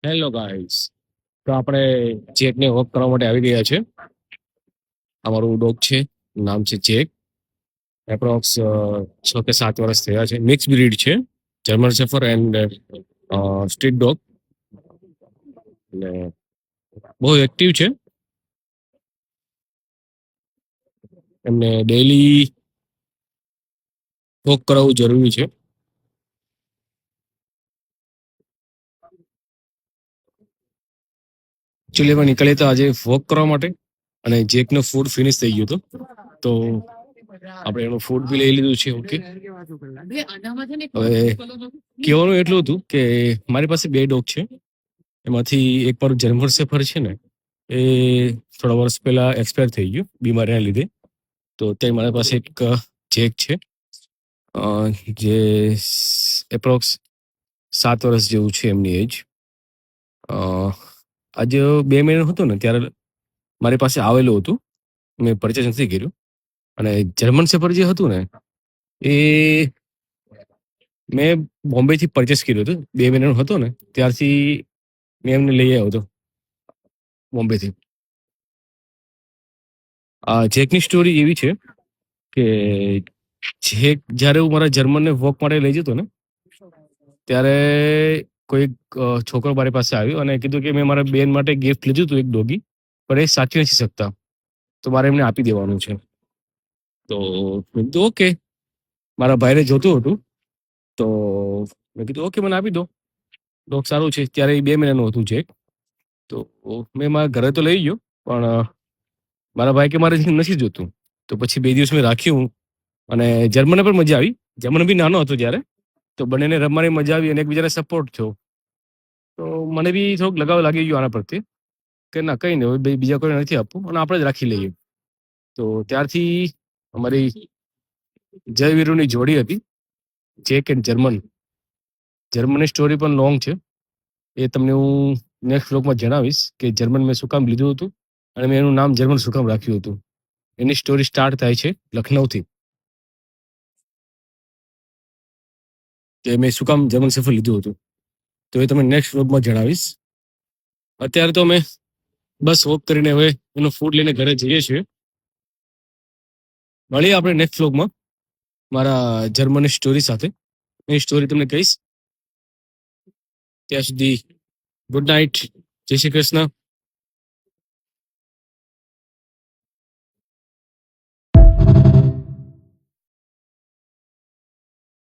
Hello guys. તો આપણે ચેકને walk કરવા માટે આવી રહ્યા છે. અમારું ડોગ છે, નામ છે ચેક. એપ્રોક્સ 6 કે 7 વર્ષ થયા છે. મિક્સ બ્રીડ છે, German shepherd and street dog. અને બહુ એક્ટિવ છે. એમને ડેઈલી વોક કરાવવું જરૂરી છે. એકચ્યુઅલી એમાં નીકળ્યા હતા આજે વોક કરવા માટે, અને જેકનો ફૂડ ફિનિશ થઈ ગયું હતું, તો આપણે એનું ફૂડ બી લઈ લીધું છે. ઓકે, હવે કહેવાનું એટલું હતું કે મારી પાસે 2 ડોગ છે. એમાંથી એક પર જર્મન શેફર છે ને, એ થોડા વર્ષ પહેલા એક્સપાયર થઈ ગયું બીમારીના લીધે. તો અત્યારે મારી પાસે એક જેક છે, જે એપ્રોક્સ 7 વર્ષ જેવું છે એમની એજ. આજે 2 મહિના હતો ને ત્યારે મારી પાસે આવેલું હતું, મેં પરચેસ નથી કર્યું. અને જર્મન શેફર જે હતું ને, એ મેં બોમ્બેથી પરચેસ કર્યું હતું. 2 મહિનાનું હતો ને ત્યારથી મેં એમને લઈ આવ્યો હતો બોમ્બેથી. આ જેકની સ્ટોરી એવી છે કે જેક જ્યારે હું મારા જર્મનને વોક માટે લઈ જતો ને, ત્યારે કોઈ છોકરો મારી પાસે આવ્યો અને કીધું કે મેં મારા બેન માટે ગિફ્ટ લીધું હતું એક ડોગી, પણ એ સાચવી નથી શકતા, તો મારે એમને આપી દેવાનું છે. તો મેં કીધું ઓકે. મારા ભાઈને જોતું હતું, તો મેં કીધું ઓકે, મને આપી દો, ડોગ સારું છે. ત્યારે એ 2 મહિનાનું હતું જેક. તો મેં મારા ઘરે તો લઈ ગયો, પણ મારા ભાઈ કે મારે નથી જોતું. તો પછી 2 દિવસ મેં રાખ્યું, અને જર્મનને પણ મજા આવી. જર્મન બી નાનો હતો ત્યારે, તો બંનેને રમવાની મજા આવી અને એકબીજાને સપોર્ટ થયો. તો મને બી થોડુંક લગાવ લાગી ગયો આના પ્રત્યે, કે ના કંઈ નહીં, હવે બીજા કોઈ નથી આપવું અને આપણે જ રાખી લઈએ. તો ત્યારથી અમારી જય વીરુની જોડી હતી, જેક એન્ડ જર્મન. જર્મનની સ્ટોરી પણ લોંગ છે, એ તમને હું નેક્સ્ટ વ્લોગમાં જણાવીશ કે જર્મન મેં શું કામ લીધું હતું અને મેં એનું નામ જર્મન શું કામ રાખ્યું હતું. એની સ્ટોરી સ્ટાર્ટ થાય છે લખનૌથી, કે મેં શું કામ જર્મન શેફર લીધું હતું, તો એ તમે નેક્સ્ટ વ્લોગમાં જણાવીશ. અત્યારે તો અમે બસ વોક કરીને હવે એનું ફૂડ લઈને ઘરે જઈએ છીએ. મળીએ આપણે નેક્સ્ટ વ્લોગમાં મારા જર્મનની સ્ટોરી સાથે. એની સ્ટોરી તમને કહીશ. ત્યાં સુધી ગુડ નાઇટ, જય શ્રી કૃષ્ણ.